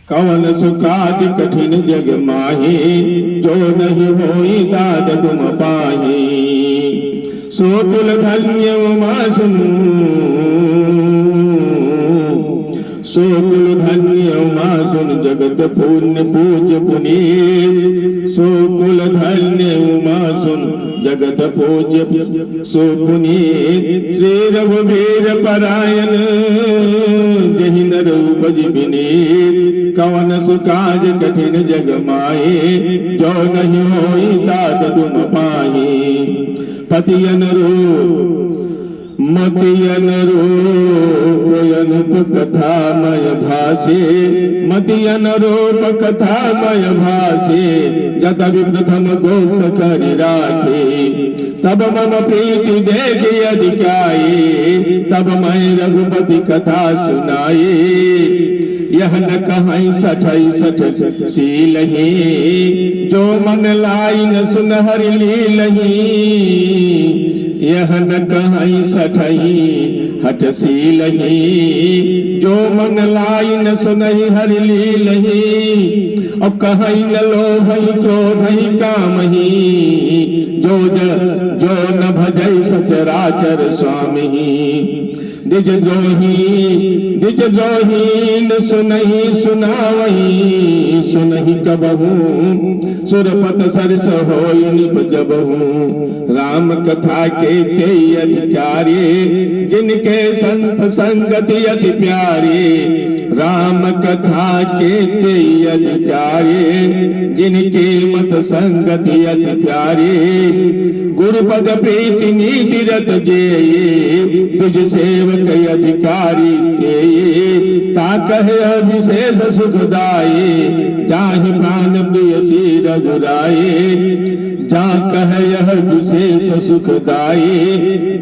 कवन सुकाज कठिन जग माही, जो नहीं होई दाद तुम पाही। सो कुल धन्य उमा सुन, सो कुल धन्य उमा सुन, जगत पुण्य पूज्य पुनीत। सो कुल धन्य उमा सुन, जगत पूज्य सो पुनीत। श्री रघुवीर परायण, जहि नर उपज विनीत। कवन सुकाज कठिन जग माहे, जो नहीं होई दाद तुम पाही। पतियन रूप मतियन रूप अनुप कथामय भाषे, मतियन रूप कथामय भाषे। जत विप्रथम गोप्त करि राखे, तब मम प्रीति देखि अधिकाये। तब मैं रघुपति कथा सुनाये, यह न कहीं सठई सठ सीलही। जो मन लाई न सुन हरि लीलही, यह न कहीं सठई हठ सीलही। जो मन लाई न सुनहि हरि लीलही, अब कहीं न लोभई क्रोधई कामही। जो न भजई सचराचर स्वामी। द्विज द्रोही न सुनहि सुनावई। सुनहि कबहू सुरपत सरस होई निपजबहू। राम कथा के तेई अधिकारी, जिनके संत संगति अति प्यारी। राम कथा के तेई अधिकारी, जिनके मत संगति अति प्यारी। गुरुपद प्रीति नीति रत जेये, तुझ सेवक अधिकारी तेये। ताकह विशेष सुखदाये, जाहि प्राण प्रिय श्री रघुराये। जा कह यह विशेष सुखदाये,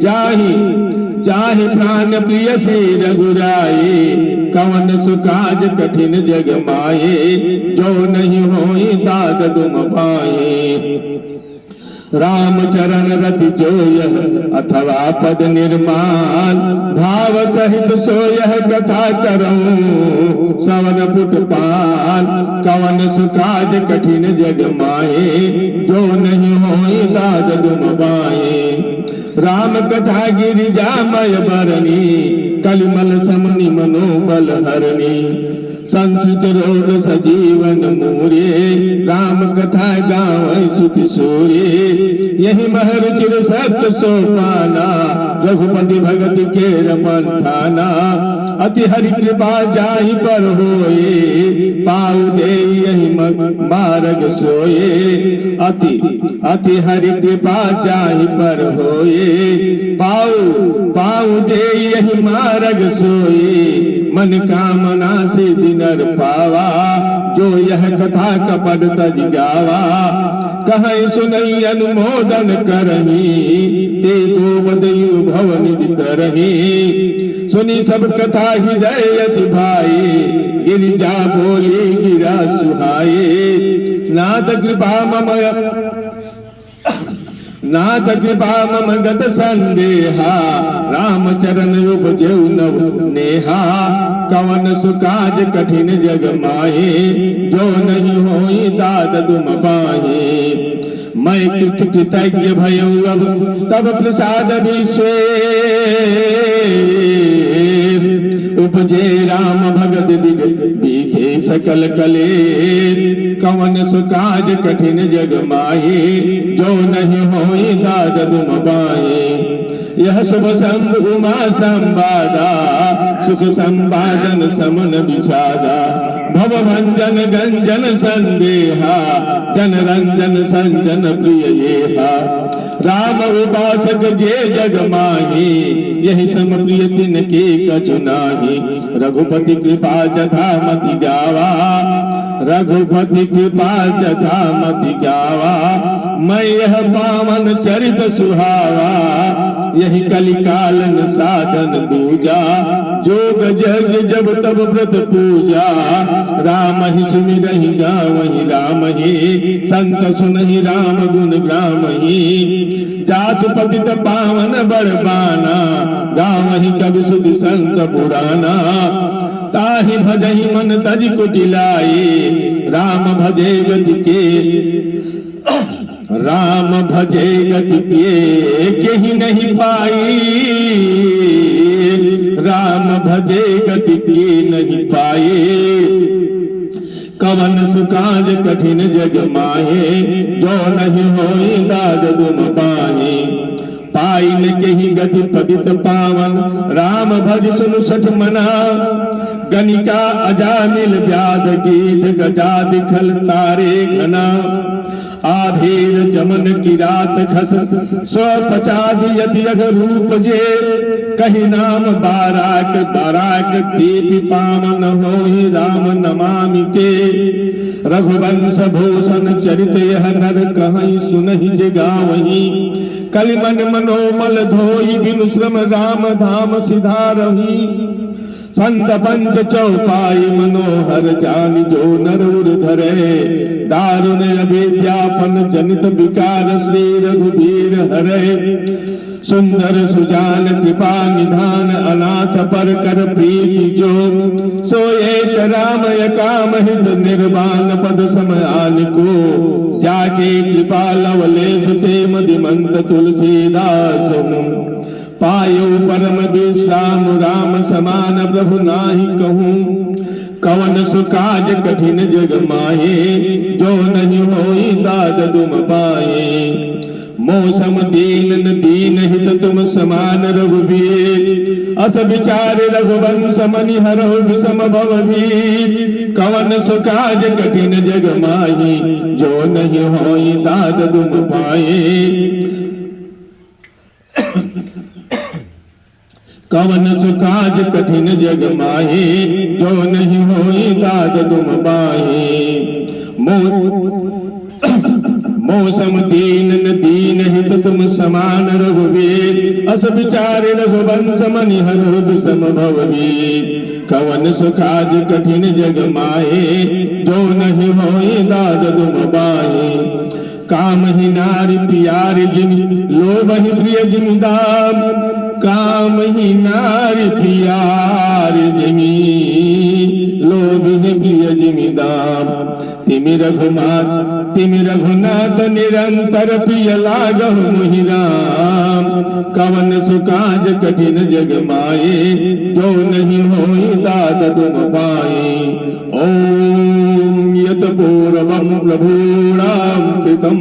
जाहि प्राण प्रिय श्री रघुराये। कवन सुकाज कठिन जग माये, जो नहीं होई दाद तुम पाए। राम चरण रति जो यह अथवा पद निर्माण, भाव सहित सो यह कथा करऊं सवन पुट पान। कवन सुकाज कठिन जग माहे, जो नहीं होई दाद तुम पाए। राम कथा गिरिजामय बरनी, कलिमल समनि मनोबल हरनी। संस्कृत रोग सजीवन मूरे, राम कथा गाँव सुति सूरे। यही महर चिर सत्य सोपाना, रघुपति भगत के रमन थाना। अति हरि कृपा जाहि पर होए, पाऊ दे यही मार्ग सोए। अति हरि कृपा जाहि पर होए, पाऊ दे यही मार्ग सोए। मन कामना से दिनर पावा, जो यह कथा कपट तज गावा। कहीं सुनई अनुमोदन करही, ते को बदयु भवन तरही। सुनी सब कथा हृदय अति भाई, गिरिजा बोली गिरा सुहाए। नाथ कृपा मम गत संदेहा, राम चरण उपजौ नव नेहा। कवन सुकाज कठिन जग माहे, जो नहीं होई दाद तुम पाहे। मैं कृतज्ञ भयऊ अब तब प्रसाद विशेष, उपजे राम भगत दिग बीते सकल कलेश। कवन सुकाज कठिन जग माहे, जो नहीं होई दाद तुम पाए। यह शुभ संग उमा संवादा, सुख संवादन समन विषादा। भव भंजन गंजन संदेहा, जन रंजन संजन प्रिय येहा। राम उपासक जे जग माही, यही सम प्रिय तिनके कछु नाही। रघुपति कृपा जथा मति गावा, रघुपति कृपा जथा मति गावा। मैं यह पावन चरित सुहावा, यही कलिकालन साधन दूजा, जोग जग जब तब व्रत पूजा। राम ही सुमिरहि गावहि राम ही, संत सुनहि राम गुण ग्राम ही। जासु पतित पावन बड़बाना, गावहि कवि सुधि संत पुराना। ताहि भजहि मन तज कुटिलाई, राम भजे गति के राम भजे गति के ही नहीं पाई। राम भजे गति के नहीं पाए। कवन सुकाज कठिन जग माहे, जो नहीं होई दाद दुम पाए। पाई न कही गति पतित पावन, राम भज सुनु सठ मना। गनिका अजामिल व्याध गीत, गजा दिखल तारे घना। आभीर चमन की रात खस, स्व पचादियत यग रूप जे। कही नाम बाराक बाराक, दीपि पावन होहि राम नमामि ते। रघुवंश भूषण चरित यह नर कहीं सुनहि जे गावहीं। कलिमन मनोमल धोई बिनु श्रम, राम धाम सिधारहि। संत पंच चौपाई मनोहर, जानि जो नर उर धरे। दारुण अविद्यापन जनित विकार, श्री रघुबीर हरे। सुंदर सुजान कृपा निधान, अनाथ पर कर प्रीति जो। सो एक राम काम हित, निर्वाण पद समयान को। जाके कृपा लवलेश ते मदिमंत तुलसीदास। पायो परम विश्राम, राम समान प्रभु नाहि कहूँ। कवन सुकाज कठिन जग माहे, जो नहीं होई दाद तुम पाए। मौसम दीन न दीन हित तुम समान रघुबीर। अस विचार रघुवंश मनि हरौ विषम भवभीर। कवन सुकाज कठिन जग माही, जो नहीं होई दाद तुम पाए। कवन सुकाज कठिन जग माहे, जो नहीं होई दाद तुम पाए। मौसम दीन न दीन हित तुम समान रघुवीर। अस विचार रघुवंश मनि हरौ विषम भवभीर। कवन सुकाज कठिन जग माहे, जो नहीं होई दाद तुम पाए। काम ही नारी प्यारी जिमि, लोभ ही प्रिय जिमि दाम। काम ही नारी प्यारी जिमि, लोभ ही प्रिय जिमि दाम। तिमि रघुनाथ निरंतर प्रिय लागहु मोहि राम। कवन सुकाज कठिन जग माए, जो नहीं होई दाद तुम पाए। ओम यत पूर्वम प्रभुणां कृतं,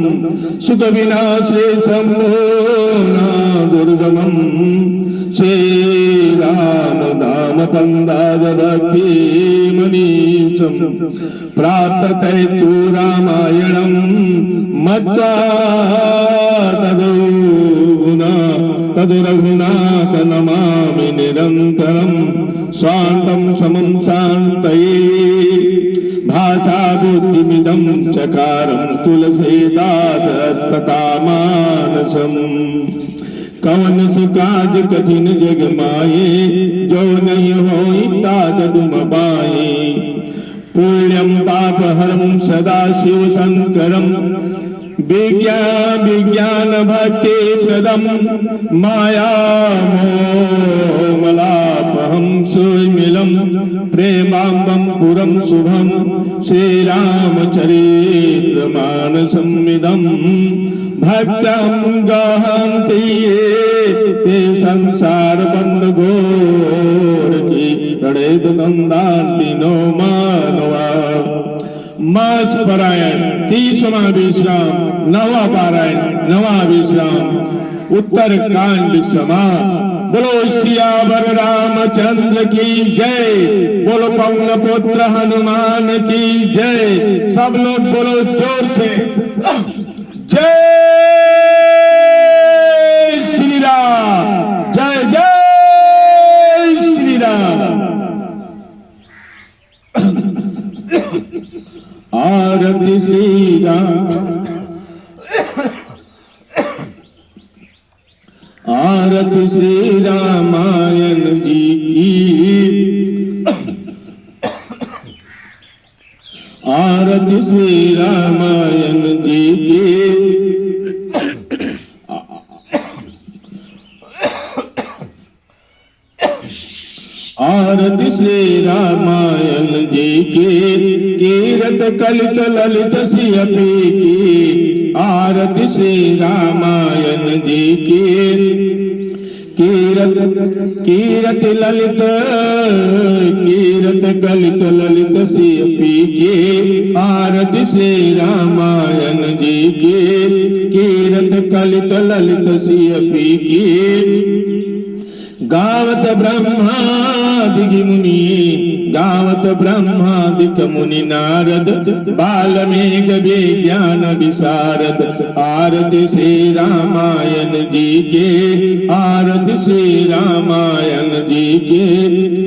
सुख विनाशे शम्भोना दुर्गमम्। श्री राम धाम कंदाज भक्ति मनीषम्, प्राप्तते तु रामायणं मत्वा। तदु रघुनाथ नमामि निरन्तरं, स्वान्तं समं शान्तये। भाषा बुद्धिमिदं चकारं, तुलसीदासस्तथा मानसम्। कवन सुकाज कठिन जग माये, जो नहीं होई दाद तुम पाए। पुण्यं पापहरं सदा शिव शंकरं, विज्ञान भक्ति प्रदम। माया मोहमलापहं सुमिलं, प्रेमाम्बं पुरं शुभं। श्रीरामचरित्र मानसमिदं, भक्तं गहन्ति ये। ते संसार बंद घोर की, रणेद दंदान्ति नो मानवा। मास पारायण 30वां विश्राम, नवा पारायण नवा विश्राम, उत्तर कांड समाप्त। बोलो सियावर रामचंद्र की जय। बोलो पवन पुत्र हनुमान की जय। सब लोग बोलो जोर से, जय श्री राम, जय जय श्री राम। आरती श्री राम, आरती आरती श्री रामायण जी की, आरती श्री रामायण जी की, आरती श्री रामायण जी की, कीरत कलित ललित सियपी की, आरती श्री रामायण जी की, कीरत कीरत ललित कीरत कलित ललित सियपी की, आरती श्री रामायण जी की, कीरत कलित ललित सियपी की, गावत ब्रह्मादि मुनि, गावत ब्रह्मादिक मुनि नारद, बाल्मीक विज्ञान विशारद, आरती श्री रामायण जी के, आरती श्री रामायण जी के,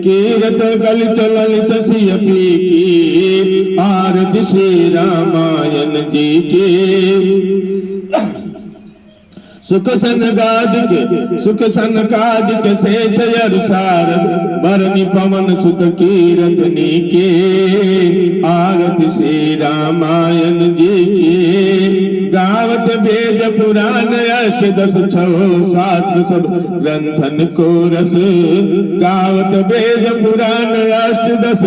कीरत गलित ललित सियपी की, आरती श्री रामायण जी के, सुख सनकादिक शेष सारद, बरनि पवन सुत कीरतनी के, आरती श्री रामायण जी के, गावत वेद पुराण अष्ट दश छहो शास्त्र सब ग्रंथन को रस, गावत वेद पुराण अष्ट दश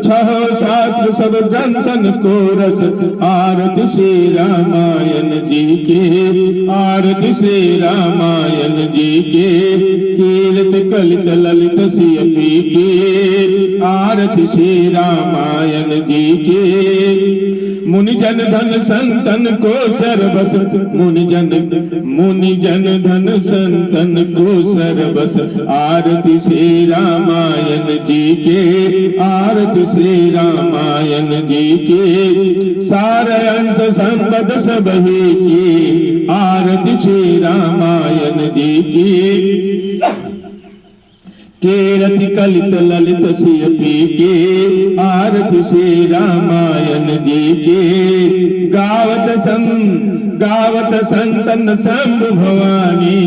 छहो शास्त्र सब ग्रंथन को रस, आरती श्री रामायण जी के, आरती श्री रामायण जी के, कीरत कलित ललित सियपी के, आरती श्री रामायण जी के, मुनिजन धन संतन को सर्वस, मुनिजन धन संतन को सर्वस, आरती श्री रामायण जी के, आरती श्री रामायण जी के, सार अंश संबद सब ही की, आरती श्री रामायण जी की, कीरति कलित ललित सियपी के, आरती श्री रामायण जी के, गावत संतन शंभु भवानी,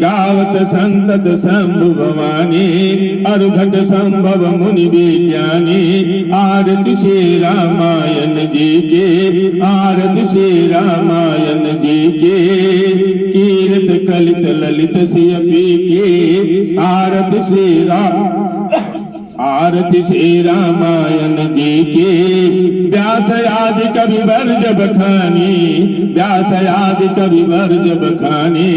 गावत संतत शंभु भवानी, अरुघट संभव मुनि विज्ञानी, आरती श्री रामायण जी के, आरती श्री रामायण जी के, कीरत कलित ललित सियपी के, आरती श्री आरती श्री रामायण जी के, व्यास आदि कवि वर्ज बखानी, व्यास आदि कवि वर्ज बखानी,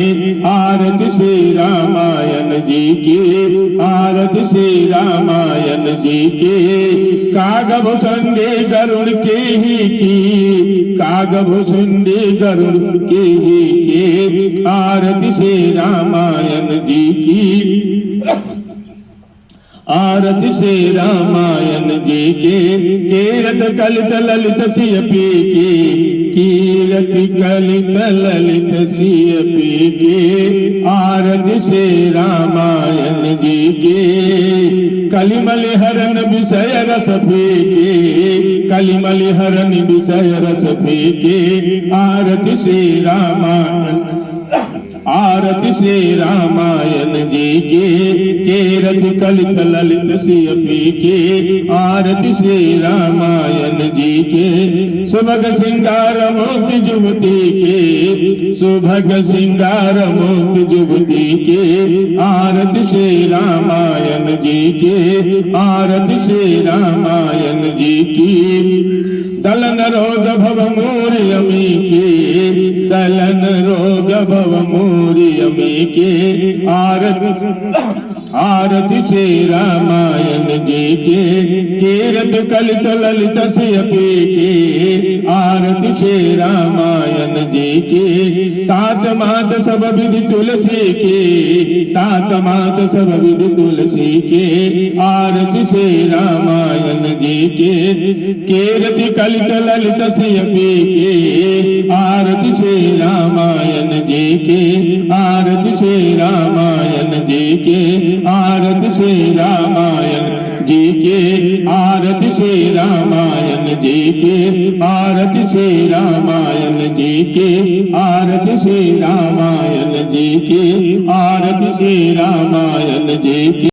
आरती श्री रामायण जी की, आरती श्री रामायण जी के, कागभूषुंडी गरुड़ के ही की, कागभूषुंडी गरुड़ के ही के, आरती श्री रामायण जी की, आरती श्री रामायण जी के, कीरत कलित ललित सियपी की, कीरत कलित ललित सियपी के, आरती श्री रामायण जी के, कलिमल हरण विषय रस फीके, कलिमल हरण विषय रस फीके, आरती श्री रामायण, आरती श्री रामायण जी के, कीरत कलित ललित सियपी के, आरती श्री रामायण जी के, सुभग सिंगार मोती जुबती के, सुभग सिंगार मोती जुबती के, आरती श्री रामायण जी के, आरती श्री रामायण जी की, दलन रोग भव मोरि अमी के, दलन रोग भव मोरि अमी के, आरती श्री रामायण जी के, कीरत कलित ललित सियपी के, आरती श्री रामायण जी के, तात मात सब विधि तुलसी के, तात मात सब विधि तुलसी के, आरती श्री रामायण जी के, कीरत कलित ललित सियपी के, आरती श्री रामायण जी के, आरती श्री रामायण जी के, आरती श्री रामायण जी के, आरती श्री रामायण जी की, आरती श्री रामायण जी की, आरती श्री रामायण जी की, आरती श्री रामायण जी की।